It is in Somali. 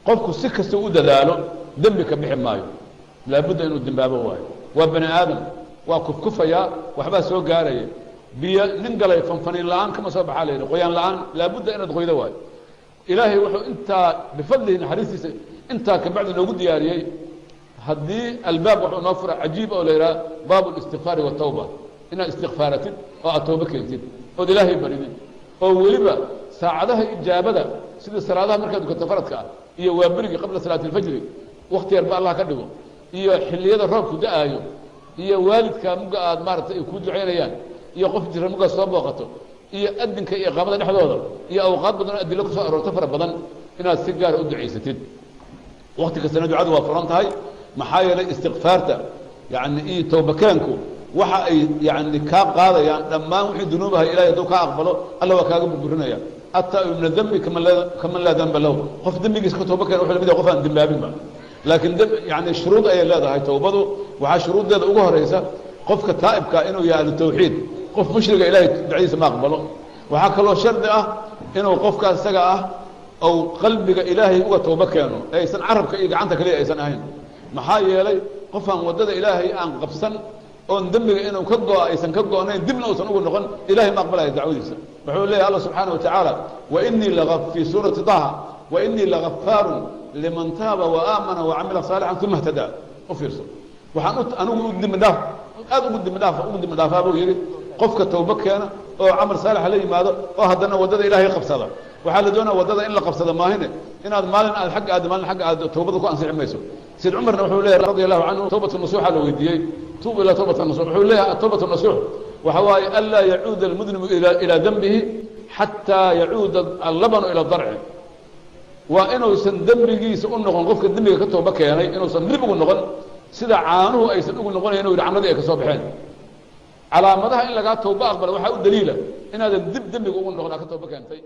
qofku si kasta u dadaalo dambi ka bixi maayo laabudda inuu dambaabo waayo waa bani aadam waa kufkufaya waxba soo gaaraya biyo nin galay fanfanin la'aan kama soo baxaa leeyahay qoyaan la'aan laabudda inaad qoydo waayo ilaahay wuxuu inta bifadlihi naxariistiisa inta ka bacdi noogu diyaariyay haddii albaab wuxuu noo fura cajiib oo leeyahay baabu istighfaar wa tawba ina istighfaaratid oo aad tawba keentid oo ilaahay baridid oo weliba saacadaha ijaabada sida salaadaha markaad dukato faradka ah iyo waabirigi qabla salaati alfajr waqti yar ba Allah ka dhigo iyo xilliyada roobku da'ayo iyo waalidka muga aad maartay ku duceynayaan iyo qof jira muga soo booqato iyo adinka iyo qaamada dhexdooda iyo awqaad badan adilo ku soo aroorto fara badan inaad si gaar ah u duceysatid waqti kasta ducadu waa furan tahay maxaa yeelay istighfaarta yani iyo tawbakaanku waxa ay yani ka qaadayaan dhammaan wixii dunuubaha ilaahay duu ka aqbalo alla waa kaaga burburinaya atta ibn dhanbi kama la dhanba lahu qof dhanbigiisa ka tawbakan wuxuu lamid yahay qof aan dambaabin ba laakiin yani shuruud ay leedahay tawbadu waxa shuruudeeda ugu horeysa qofka taa'ibka inuu yahay tawxiid qof mushriga ilaahay ducadiisa ma aqbalo waxa kale oo shardi ah inuu qofka isaga ah oo qalbiga ilaahay uga tawba keeno aysan carabka iyo gacanta kaliya aysan ahayn maxaa yeelay qofan wadada ilaahay aan qabsan oo dambiga inuu ka go'o aysan ka go'nayn dibna uusan ugu noqon ilaahay ma aqbalayo dacwadiisa wuxuu leeyahay Allah subhanahu wa ta'ala wa inni laghaffi surati taha wa inni laghaffarun liman taaba wa aamana wa 'amila salihan thumma ihtada ufirso waxaan anigu u dimdaaf aad ugu dimdaaf buu yiri qofka tawba keena oo amal salih la yimaado oo hadana wadada ilaahay qabsada waxa la doonaa wadada in la qabsado maahine inaad maalin aad xaq aad maalin xaq aad tawbada ku ansixi mayso sid umarna wuxuu leeyahay radiyallahu anhu tawbatu nasuha la weydiiyay توب إلى توبة النصوح وحولها التوبة النصوح وحواي ألا يعود المذنب إلى ذنبه حتى يعود اللبن إلى الضرع وإنه سندمجي سأنغن غفك الدمج كتوبة كياني إنه سندمج النغن سيدا عانه أي سندمج النغن إنه يدعم ذلك كصوبحين على مدى إلا قاعد توبة أقبل وحاول دليله إن هذا الدمج النغن كتوبة كياني